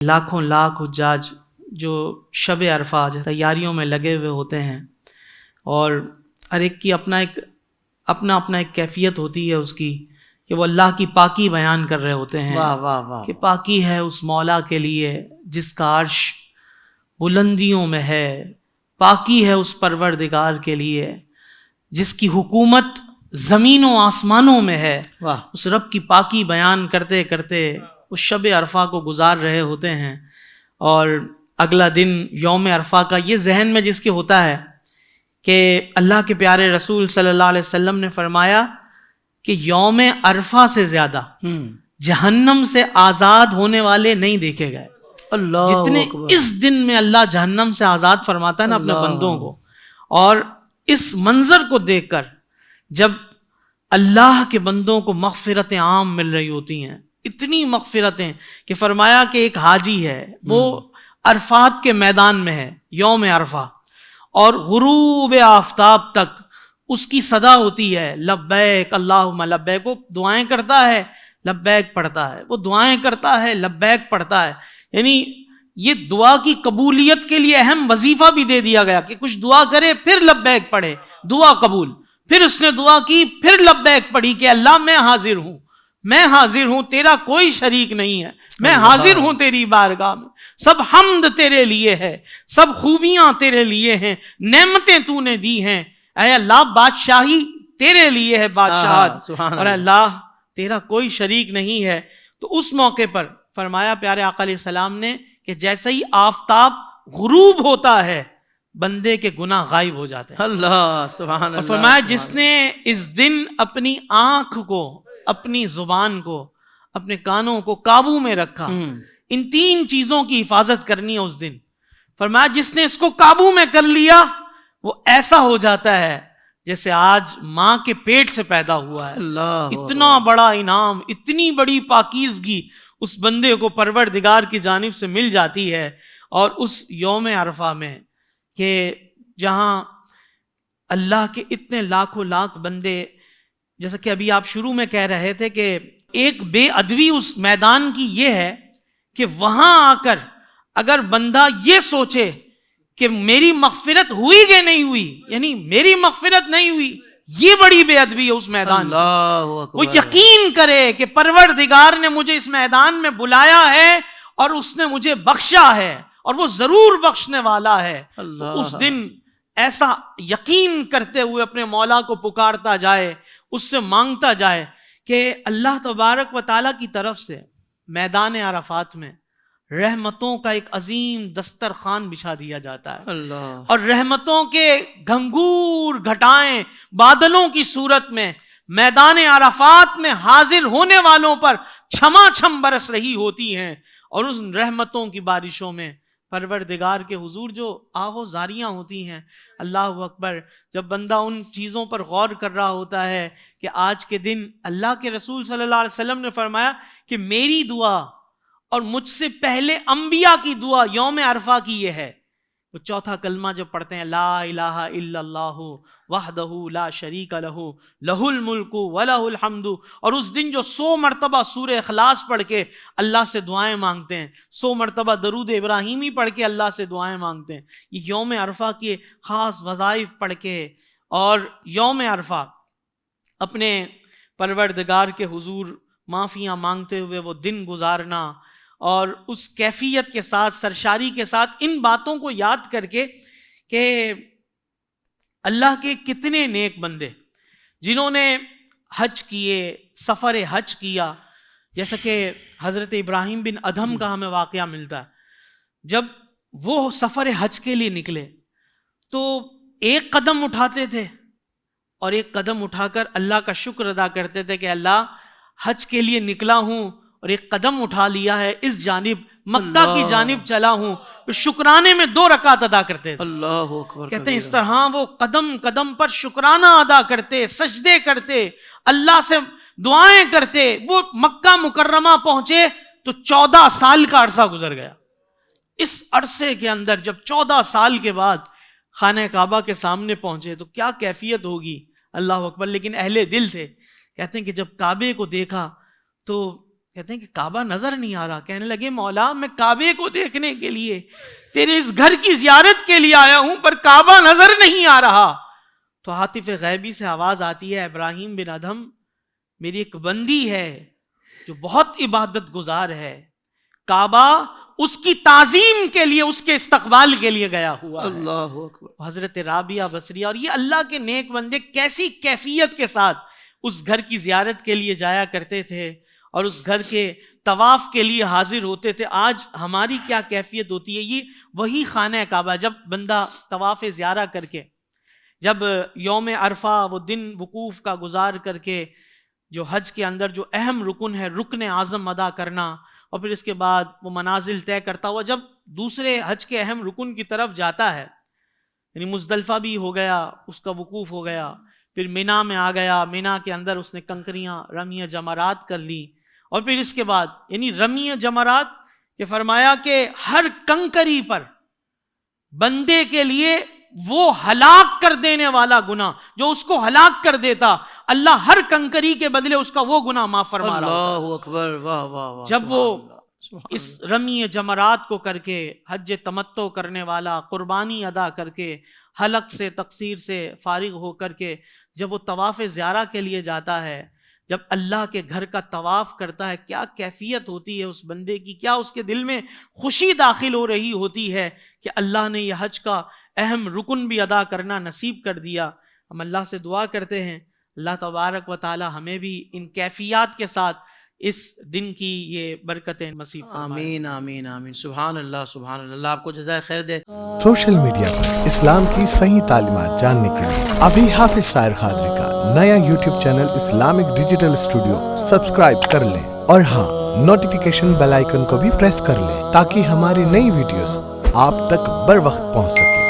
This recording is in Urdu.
لاکھوں لاکھ حجاج جو شب عرفہ تیاریوں میں لگے ہوئے ہوتے ہیں، اور ہر ایک کی اپنا ایک کیفیت ہوتی ہے اس کی، کہ وہ اللہ کی پاکی بیان کر رہے ہوتے ہیں۔ واہ واہ واہ، کہ پاکی ہے اس مولا کے لیے جس کا عرش بلندیوں میں ہے، پاکی ہے اس پروردگار کے لیے جس کی حکومت زمین و آسمانوں میں ہے۔ واہ، اس رب کی پاکی بیان کرتے کرتے اس شب عرفہ کو گزار رہے ہوتے ہیں، اور اگلا دن یوم عرفہ کا یہ ذہن میں جس کے ہوتا ہے کہ اللہ کے پیارے رسول صلی اللہ علیہ وسلم نے فرمایا کہ یوم عرفہ سے زیادہ جہنم سے آزاد ہونے والے نہیں دیکھے گئے۔ اللہ جتنے اکبر، اس دن میں اللہ جہنم سے آزاد فرماتا ہے نا اپنے اللہ بندوں کو، اور اس منظر کو دیکھ کر جب اللہ کے بندوں کو مغفرتیں عام مل رہی ہوتی ہیں، اتنی مغفرتیں کہ فرمایا کہ ایک حاجی ہے، وہ عرفات کے میدان میں ہے یوم عرفہ، اور غروب آفتاب تک اس کی صدا ہوتی ہے لبیک اللہم لبیک، وہ دعائیں کرتا ہے لبیک پڑھتا ہے، وہ دعائیں کرتا ہے لبیک پڑھتا ہے۔ یعنی یہ دعا کی قبولیت کے لیے اہم وظیفہ بھی دے دیا گیا کہ کچھ دعا کرے پھر لبیک پڑھے، دعا قبول۔ پھر اس نے دعا کی، پھر لبیک پڑھی کہ اللہ میں حاضر ہوں، میں حاضر ہوں، تیرا کوئی شریک نہیں ہے، میں حاضر ہوں تیری بارگاہ میں، سب حمد تیرے لیے ہے، سب خوبیاں تیرے لیے ہیں، نعمتیں تو نے دی ہیں، اے اللہ بادشاہی تیرے لیے ہے بادشاہت، سبحان اور اللہ تیرا کوئی شریک نہیں ہے۔ تو اس موقع پر فرمایا پیارے آقا علیہ السلام نے کہ جیسے ہی آفتاب غروب ہوتا ہے بندے کے گناہ غائب ہو جاتے ہیں۔ اللہ سبحان اور اللہ، فرمایا سبحان جس نے اس دن اپنی آنکھ کو، اپنی زبان کو، اپنے کانوں کو قابو میں رکھا، ان تین چیزوں کی حفاظت کرنی ہے اس دن، فرمایا جس نے اس کو قابو میں کر لیا وہ ایسا ہو جاتا ہے جیسے آج ماں کے پیٹ سے پیدا ہوا ہے۔ اللہ اتنا بڑا انعام، اتنی بڑی پاکیزگی اس بندے کو پروردگار کی جانب سے مل جاتی ہے۔ اور اس یوم عرفہ میں کہ جہاں اللہ کے اتنے لاکھوں لاکھ بندے، جیسا کہ ابھی آپ شروع میں کہہ رہے تھے کہ ایک بے ادبی اس میدان کی یہ ہے کہ وہاں آ کر اگر بندہ یہ سوچے کہ میری مغفرت ہوئی کہ نہیں ہوئی، یعنی میری مغفرت نہیں ہوئی، یہ بڑی بے ادبی ہے اس میدان کی۔ اللہ وہ اکبر، یقین کرے کہ پروردگار نے مجھے اس میدان میں بلایا ہے اور اس نے مجھے بخشا ہے، اور وہ ضرور بخشنے والا ہے۔ اللہ، تو اس دن ایسا یقین کرتے ہوئے اپنے مولا کو پکارتا جائے، اس سے مانگتا جائے کہ اللہ تبارک و تعالیٰ کی طرف سے میدان عرفات میں رحمتوں کا ایک عظیم دسترخوان بچھا دیا جاتا ہے، اللہ، اور رحمتوں کے گھنگور گھٹائیں بادلوں کی صورت میں میدان عرفات میں حاضر ہونے والوں پر چھما چھم برس رہی ہوتی ہیں، اور ان رحمتوں کی بارشوں میں پروردگار کے حضور جو آہو زاریاں ہوتی ہیں۔ اللہ اکبر، جب بندہ ان چیزوں پر غور کر رہا ہوتا ہے کہ آج کے دن اللہ کے رسول صلی اللہ علیہ وسلم نے فرمایا کہ میری دعا اور مجھ سے پہلے انبیاء کی دعا یوم عرفہ کی یہ ہے، وہ چوتھا کلمہ جب پڑھتے ہیں لا الہ الا اللہ وحدہ لا شریک لہ لہ الملک ولہ الحمد، اور اس دن جو 100 مرتبہ سورہ اخلاص پڑھ کے اللہ سے دعائیں مانگتے ہیں، 100 مرتبہ درود ابراہیمی پڑھ کے اللہ سے دعائیں مانگتے ہیں، یہ یوم عرفہ کے خاص وظائف پڑھ کے، اور یوم عرفہ اپنے پروردگار کے حضور معافیاں مانگتے ہوئے وہ دن گزارنا، اور اس کیفیت کے ساتھ، سرشاری کے ساتھ ان باتوں کو یاد کر کے کہ اللہ کے کتنے نیک بندے جنہوں نے حج کیے، سفر حج کیا، جیسا کہ حضرت ابراہیم بن ادھم کا ہمیں واقعہ ملتا ہے، جب وہ سفر حج کے لیے نکلے تو ایک قدم اٹھاتے تھے اور ایک قدم اٹھا کر اللہ کا شکر ادا کرتے تھے کہ اللہ حج کے لیے نکلا ہوں اور ایک قدم اٹھا لیا ہے اس جانب، مکہ کی جانب چلا ہوں، شکرانے میں 2 رکعت ادا کرتے تھے۔ اللہ اکبر، کہتے ہیں اس طرح وہ قدم قدم پر شکرانہ ادا کرتے، سجدے کرتے، اللہ سے دعائیں کرتے۔ وہ مکہ مکرمہ پہنچے تو 14 سال کا عرصہ گزر گیا۔ اس عرصے کے اندر جب 14 سال کے بعد خانہ کعبہ کے سامنے پہنچے تو کیا کیفیت ہوگی، اللہ اکبر۔ لیکن اہل دل تھے، کہتے ہیں کہ جب کعبے کو دیکھا تو کہتے ہیں کہ کعبہ نظر نہیں آ رہا. کہنے لگے مولا میں کعبے کو دیکھنے کے لیے تیرے اس گھر کی زیارت کے لیے آیا ہوں پر کعبہ نظر نہیں آ رہا. تو ہاتف غیبی سے آواز آتی ہے ابراہیم بن ادھم میری ایک بندی ہے جو بہت عبادت گزار ہے, کعبہ اس کی تعظیم کے لیے, اس کے استقبال کے لیے گیا ہوا ہے. اللہ اکبر. حضرت رابعہ بصریہ اور یہ اللہ کے نیک بندے کیسی کیفیت کے ساتھ اس گھر کی زیارت کے لیے جایا کرتے تھے اور اس گھر کے طواف کے لیے حاضر ہوتے تھے. آج ہماری کیا کیفیت ہوتی ہے؟ یہ وہی خانہ کعبہ, جب بندہ طواف زیارہ کر کے, جب یوم عرفہ وہ دن وقوف کا گزار کر کے جو حج کے اندر جو اہم رکن ہے رکن اعظم ادا کرنا, اور پھر اس کے بعد وہ منازل طے کرتا ہوا جب دوسرے حج کے اہم رکن کی طرف جاتا ہے, یعنی مزدلفہ بھی ہو گیا, اس کا وقوف ہو گیا, پھر مینا میں آ گیا, مینا کے اندر اس نے کنکریاں رمی جمرات کر لی, اور پھر اس کے بعد یعنی رمی جمرات کہ فرمایا کہ ہر کنکری پر بندے کے لیے وہ ہلاک کر دینے والا گناہ جو اس کو ہلاک کر دیتا, اللہ ہر کنکری کے بدلے اس کا وہ گناہ معاف فرما رہا ہوتا. اللہ اکبر. واہ واہ واہ. جب وہ اس رمی جمرات کو کر کے حج تمتع کرنے والا, قربانی ادا کر کے, حلق سے تقصیر سے فارغ ہو کر کے جب وہ طواف زیارہ کے لیے جاتا ہے, جب اللہ کے گھر کا طواف کرتا ہے, کیا کیفیت ہوتی ہے اس بندے کی, کیا اس کے دل میں خوشی داخل ہو رہی ہوتی ہے کہ اللہ نے یہ حج کا اہم رکن بھی ادا کرنا نصیب کر دیا. ہم اللہ سے دعا کرتے ہیں اللہ تبارک و تعالی ہمیں بھی ان کیفیات کے ساتھ اس دن کی یہ برکتیں نصیب فرمائے. آمین آمین آمین. سبحان اللہ سبحان اللہ. اللہ آپ کو جزائے خیر دے. سوشل میڈیا پر اسلام کی صحیح تعلیمات جاننے کے لیے ابھی حافظ سائر قادری کا نیا YouTube channel Islamic digital studio subscribe کر لیں, اور ہاں نوٹیفیکیشن بیل آئیکن کو بھی پریس کر لیں تاکہ ہماری نئی ویڈیوز آپ تک بر وقت پہنچ سکیں.